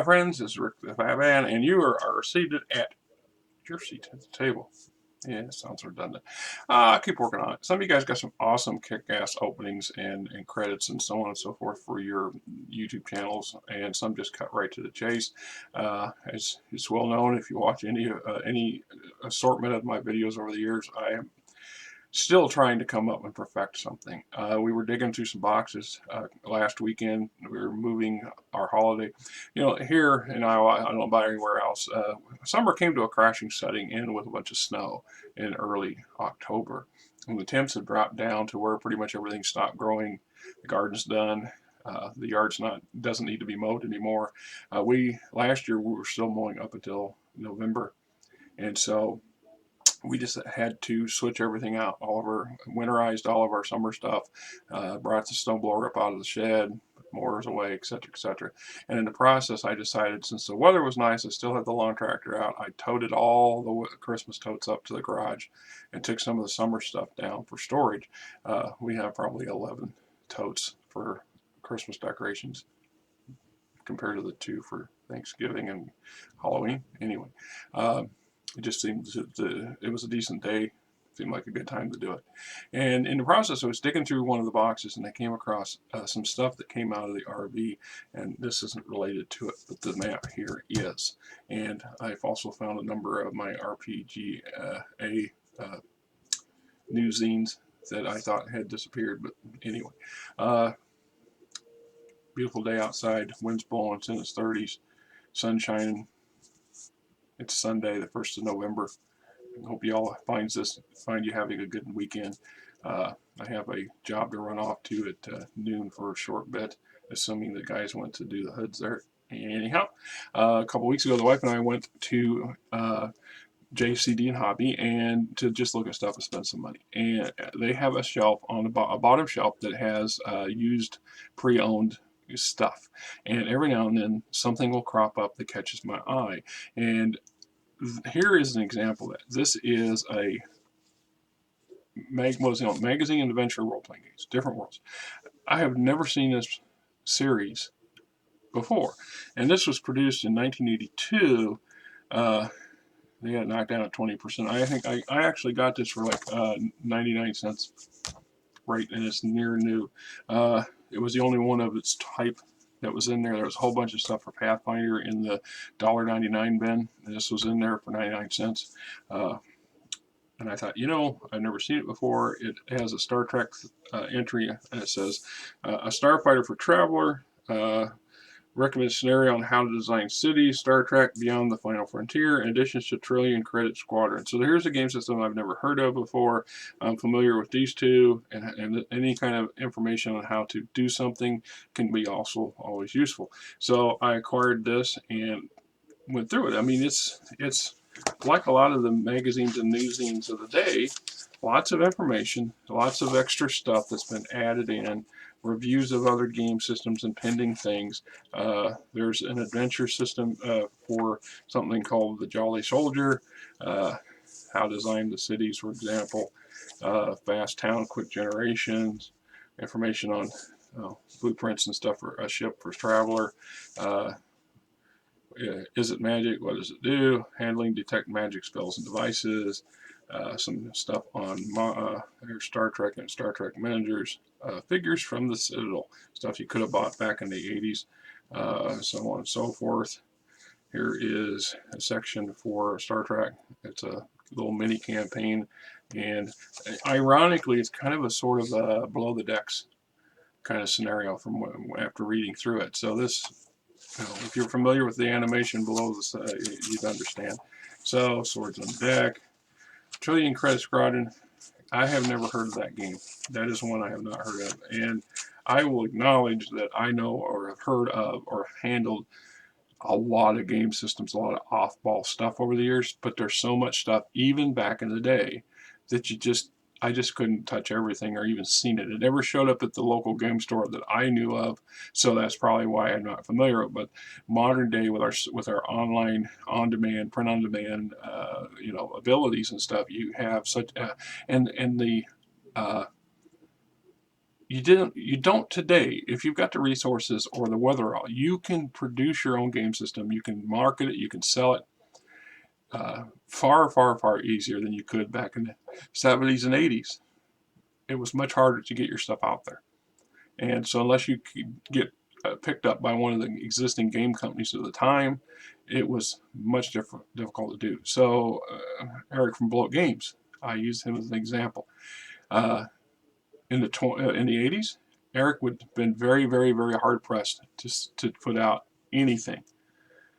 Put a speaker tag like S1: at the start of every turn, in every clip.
S1: my friends, this is Rick the Fat Man, and you are seated at your seat at the table. Yeah, it sounds redundant. I keep working on it. Some of you guys got some awesome kick-ass openings and credits and so on and so forth for your YouTube channels, and some just cut right to the chase. As it's well known, if you watch any assortment of my videos over the years, I am still trying to come up and perfect something. We were digging through some boxes last weekend. We were moving our holiday. You know, here in Iowa, I don't know about anywhere else, summer came to a crashing setting in with a bunch of snow in early October. And the temps had dropped down to where pretty much everything stopped growing. The garden's done. The yard's doesn't need to be mowed anymore. Last year we were still mowing up until November, and so we just had to switch everything out. Winterized all of our summer stuff, brought the snowblower up out of the shed, put mowers away, etc., etc. And in the process, I decided, since the weather was nice, I still had the lawn tractor out. I toted all the Christmas totes up to the garage and took some of the summer stuff down for storage. We have probably 11 totes for Christmas decorations compared to the 2 for Thanksgiving and Halloween. Anyway, it just seemed that it was a decent day. Seemed like a good time to do it. And in the process, I was digging through one of the boxes, and I came across some stuff that came out of the RV. And this isn't related to it, but the map here is. And I've also found a number of my RPGA new zines that I thought had disappeared. But anyway, beautiful day outside. Wind's blowing. It's in its 30s. Sun shining. It's Sunday, the 1st of November. I hope you all find you having a good weekend. I have a job to run off to at noon for a short bit, assuming the guys went to do the hoods there. Anyhow, a couple weeks ago, the wife and I went to JCD and Hobby and to just look at stuff and spend some money. And they have a shelf on a bottom shelf that has used, pre-owned stuff. And every now and then something will crop up that catches my eye. And here is an example of that. This is a magazine and adventure role-playing games, different worlds. I have never seen this series before, and this was produced in 1982. They got knocked down at 20%. I think I actually got this for like 99 cents, right, and it's near new. It was the only one of its type that was in there. There was a whole bunch of stuff for Pathfinder in the $1.99 bin, and this was in there for 99 cents. And I thought, I've never seen it before. It has a Star Trek entry, and it says, a starfighter for traveler, recommended scenario on how to design cities, Star Trek Beyond the Final Frontier, in addition to Trillion Credit Squadron. So here's a game system I've never heard of before. I'm familiar with these two, and any kind of information on how to do something can be also always useful. So I acquired this and went through it. I mean, it's like a lot of the magazines and newszines of the day, lots of information, lots of extra stuff that's been added in, reviews of other game systems and pending things. There's an adventure system for something called the Jolly Soldier, how to design the cities, for example, fast town, quick generations, information on blueprints and stuff for a ship for traveler. Is it magic? What does it do? Handling, detect magic spells and devices. Some stuff on Star Trek and Star Trek managers. Figures from the Citadel. Stuff you could have bought back in the 80s. So on and so forth. Here is a section for Star Trek. It's a little mini campaign. And ironically, it's kind of a sort of a below the decks kind of scenario from after reading through it. So this, if you're familiar with the animation below this, you'd understand. So, Swords on Deck, Trillion Credit Squadron. I have never heard of that game. That is one I have not heard of. And I will acknowledge that I know or have heard of or handled a lot of game systems, a lot of off-ball stuff over the years, but there's so much stuff, even back in the day, that I just couldn't touch everything or even seen it. It never showed up at the local game store that I knew of, so that's probably why I'm not familiar with it. But modern day, with our online, on-demand, print-on-demand, abilities and stuff, you have such and the you don't today. If you've got the resources or the wherewithal, you can produce your own game system. You can market it. You can sell it far, far, far easier than you could back in the 70s and 80s. It was much harder to get your stuff out there. And so unless you could get picked up by one of the existing game companies at the time, it was much difficult to do. So Eric from Blow Up Games, I use him as an example. In the 80s, Eric would have been very, very, very hard pressed to put out anything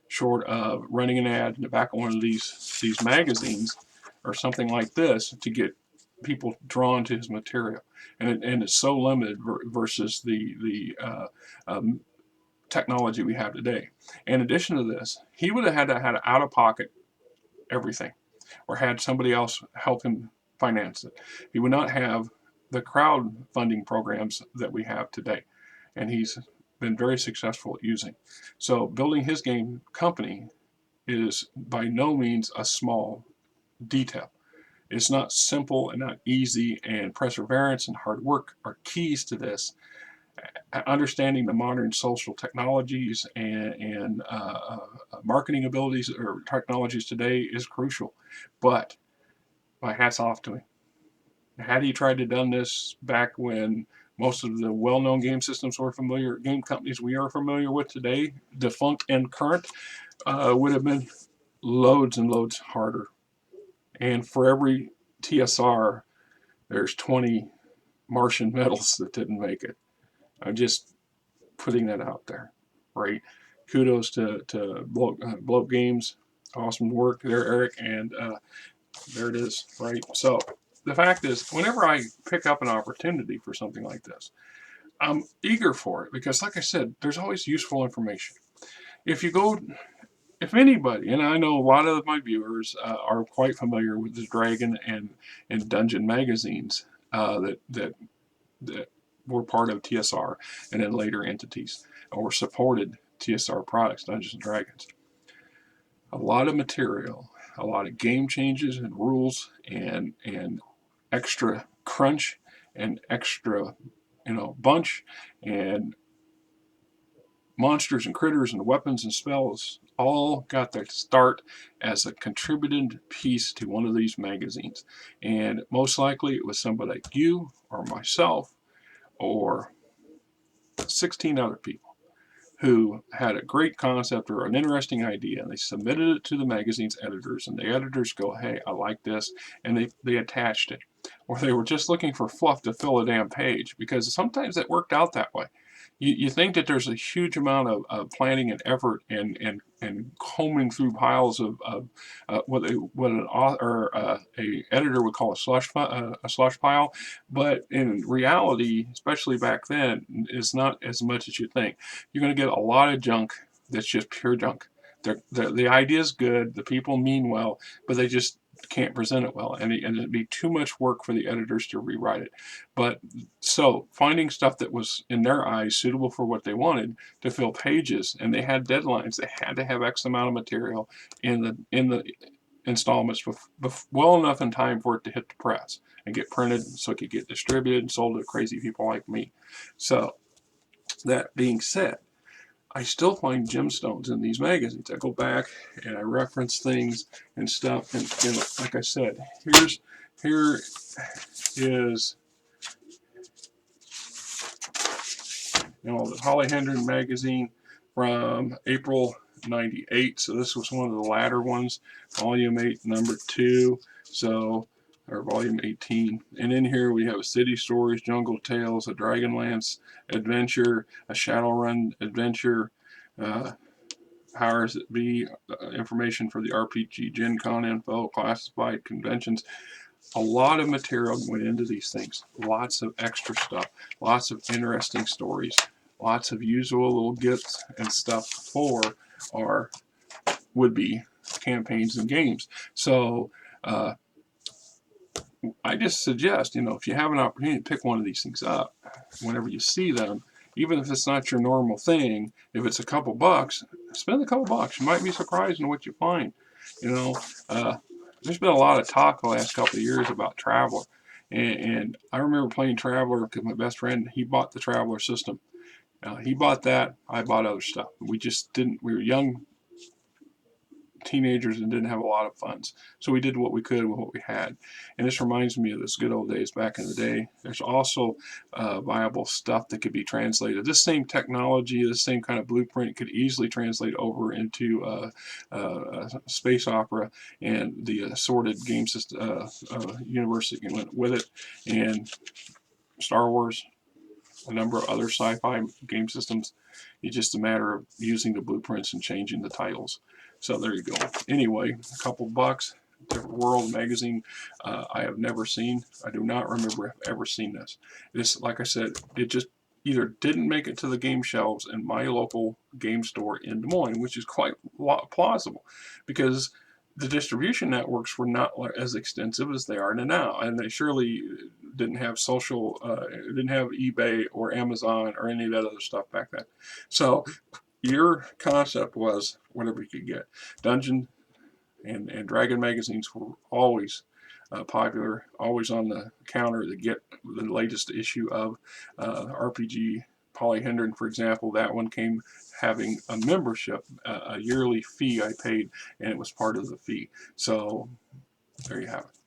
S1: short of running an ad in the back of one of these magazines or something like this to get people drawn to his material. And it's so limited versus the technology we have today. In addition to this, he would have had to have out of pocket everything, or had somebody else help him finance it. He would not have the crowdfunding programs that we have today, and he's been very successful at using. So building his game company is by no means a small detail. It's not simple and not easy, and perseverance and hard work are keys to this. Understanding the modern social technologies and marketing abilities or technologies today is crucial. But my hat's off to him. Had he tried to done this back when most of the well-known game systems were familiar, game companies we are familiar with today, defunct and current, would have been loads and loads harder. And for every TSR, there's 20 Martian medals that didn't make it. I'm just putting that out there, right? Kudos to Blow Up Games. Awesome work there, Eric. And there it is, right? So the fact is, whenever I pick up an opportunity for something like this, I'm eager for it because, like I said, there's always useful information. If anybody, and I know a lot of my viewers are quite familiar with the Dragon and Dungeon magazines that were part of TSR and then later entities or supported TSR products, Dungeons and Dragons. A lot of material, a lot of game changes and rules and extra crunch and extra bunch and monsters and critters and weapons and spells all got their start as a contributed piece to one of these magazines. And most likely it was somebody like you or myself or 16 other people who had a great concept or an interesting idea, and they submitted it to the magazine's editors, and the editors go, hey, I like this, and they attached it. Or they were just looking for fluff to fill a damn page, because sometimes it worked out that way. You think that there's a huge amount of planning and effort and combing through piles of what an author or a editor would call a slush pile, but in reality, especially back then, it's not as much as you think. You're going to get a lot of junk that's just pure junk. The idea is good, the people mean well, but they just can't present it well, and it'd be too much work for the editors to rewrite it. But so finding stuff that was in their eyes suitable for what they wanted to fill pages, and they had deadlines. They had to have X amount of material in the installments well enough in time for it to hit the press and get printed, so it could get distributed and sold to crazy people like me. So that being said, I still find gemstones in these magazines. I go back and I reference things and stuff. And like I said, here is the Holly Hendren magazine from April '98. So this was one of the latter ones, volume 8, number 2. So, or volume 18. And in here we have a City Stories, Jungle Tales, a Dragonlance adventure, a Shadowrun adventure, powers that be, information for the RPG Gen Con info, classified conventions. A lot of material went into these things. Lots of extra stuff. Lots of interesting stories. Lots of usual little gifts and stuff for our would-be campaigns and games. So I just suggest, if you have an opportunity to pick one of these things up, whenever you see them, even if it's not your normal thing, if it's a couple bucks, spend a couple bucks. You might be surprised in what you find. There's been a lot of talk the last couple of years about travel, And I remember playing Traveler because my best friend, he bought the Traveler system. He bought that. I bought other stuff. We just didn't. We were young teenagers and didn't have a lot of funds. So we did what we could with what we had. And this reminds me of those good old days back in the day. There's also viable stuff that could be translated. This same technology, this same kind of blueprint could easily translate over into space opera and the assorted game system universe that went with it, and Star Wars, a number of other sci-fi game systems. It's just a matter of using the blueprints and changing the titles. So there you go. Anyway, a couple bucks. Different World magazine. I have never seen. I do not remember ever seen this. This, like I said, it just either didn't make it to the game shelves in my local game store in Des Moines, which is quite plausible, because the distribution networks were not as extensive as they are now, and they surely didn't have didn't have eBay or Amazon or any of that other stuff back then. So your concept was whatever you could get. Dungeon and Dragon magazines were always popular, always on the counter to get the latest issue of RPG. Polyhedron, for example, that one came having a membership, a yearly fee I paid, and it was part of the fee. So there you have it.